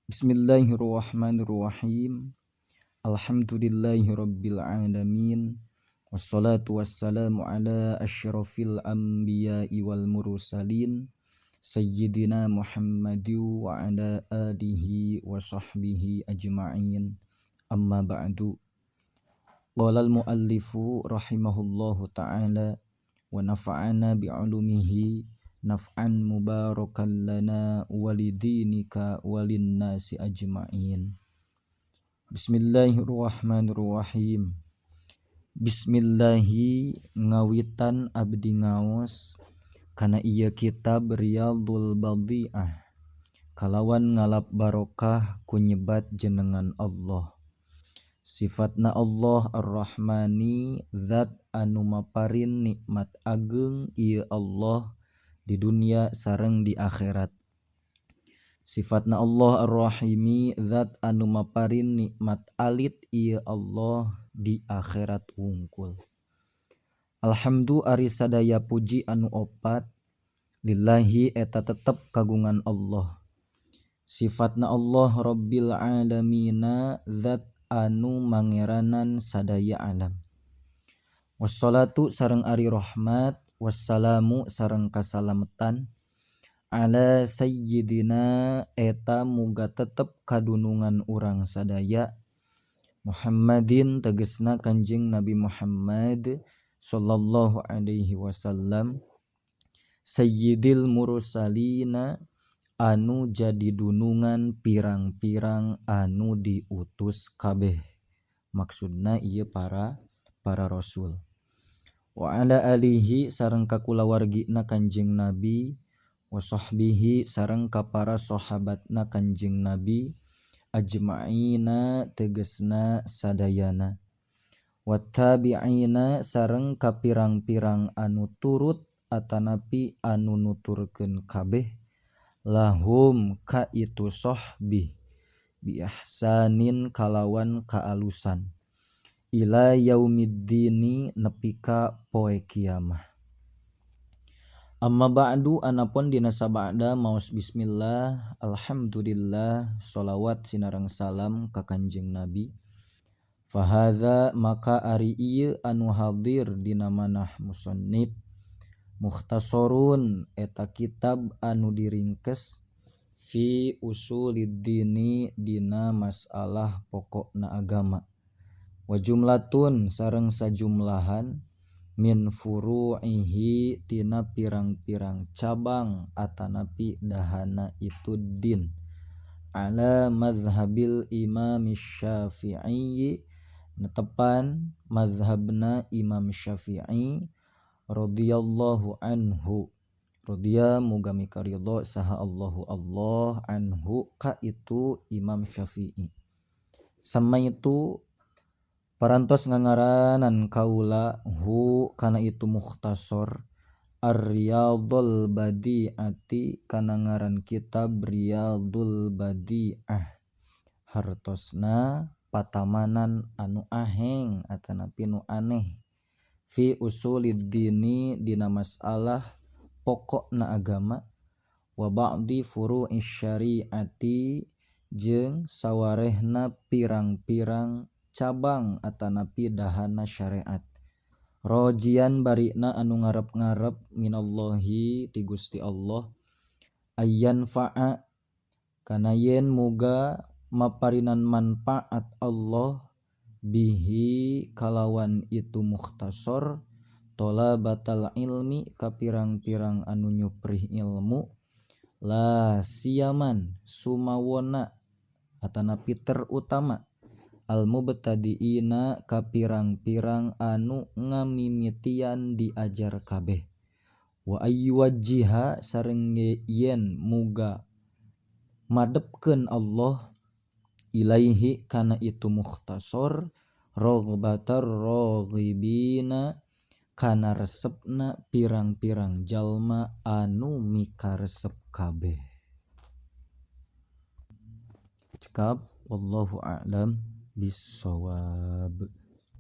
Bismillahirrahmanirrahim. Alhamdulillahirabbil alamin. Wassalatu wassalamu ala asyrafil anbiya'i wal mursalin sayyidina Muhammadin wa ala alihi wa sahbihi ajma'in. Amma ba'du. Qala al-muallifu rahimahullahu ta'ala wa nafa'ana bi'ulumihi naf'an mubarakan lana walidinika walinnasi ajma'in. Bismillahirrahmanirrahim. Bismillahi ngawitan abdi ngaos kana ieu kitab Riyadul Badi'ah kalawan ngalap barokah ku nyebat jenengan Allah. Sifatna Allah Ar-Rahmani zat anu maparin nikmat ageung ieu Allah di dunia sareng di akhirat. Sifatna Allah Ar-Rahimi zat anu maparin nikmat alit ieu Allah di akhirat wungkul. Alhamdu ari sadaya puji anu opat lillahi eta tetep kagungan Allah. Sifatna Allah Rabbil alamina zat anu mangeranan sadaya alam. Wassalatu sareng ari rahmat wassalamu sareng kasalametan ala sayyidina eta muga tetep kadunungan urang sadaya Muhammadin tegesna Kanjeng Nabi Muhammad sallallahu alaihi wasallam sayyidil mursalina anu jadi dunungan pirang-pirang anu diutus kabeh. Maksudna ieu para rasul. Wa ala alihi sareng kakulawargina Kanjeng Nabi wa sahbihi sareng ka para sahabatna Kanjeng Nabi ajma'ina tegesna sadayana wa tabi'ina sareng ka pirang-pirang anu turut atanapi anu nuturkeun kabeh lahum ka itu sahbi bi ihsanin kalawan kaalusan ila yaumiddini nepi ka poe kiamah. Amma ba'du anapun dina sabada maos bismillah alhamdulillah sholawat sinareng salam ka Kanjeng Nabi. Fahadza maka ari ieu anu hadir dina manah musannif mukhtasarun eta kitab anu diringkes fi usuliddini dina masalah pokokna agama. Wa jumlatun sareng sajumlahan min furu'ihi tina pirang-pirang cabang atanapi dahana itu din ala madhabil imam syafi'i netepan madhabna Imam Syafi'i radhiyallahu anhu radhiya muga mikaridho saha Allahu Allah anhu ka itu Imam Syafi'i. Sama itu parantos ngangaranan kaula hu kana itu mukhtasar Ar-Riyadul Badi'ati kana ngaran kitab Riyadul Badi'ah hartosna patamanan anu aheng atanapi nu aneh fi usuliddini dina masalah pokokna agama wa ba'di furu'is syari'ati jeung sawarehna pirang-pirang cabang atanapi dahana syariat. Rojian barina anu ngarep-ngarep minallahi ti Gusti Allah ayyan fa'a kana yen muga maparinan manfaat Allah bihi kalawan itu mukhtasar talabatal ilmi ka pirang-pirang anu nyuprih ilmu la siaman sumawona atanapi terutama al-mubtadiina ka pirang-pirang anu ngamimitian diajar kabeh wa ayyuwajjiha sareng yen muga madepkeun Allah ilaihi kana itu mukhtasar raghbatar raghibina kana resepna pirang-pirang jalma anu mikaresep kabeh. Cekap wallahu a'lam bissawab.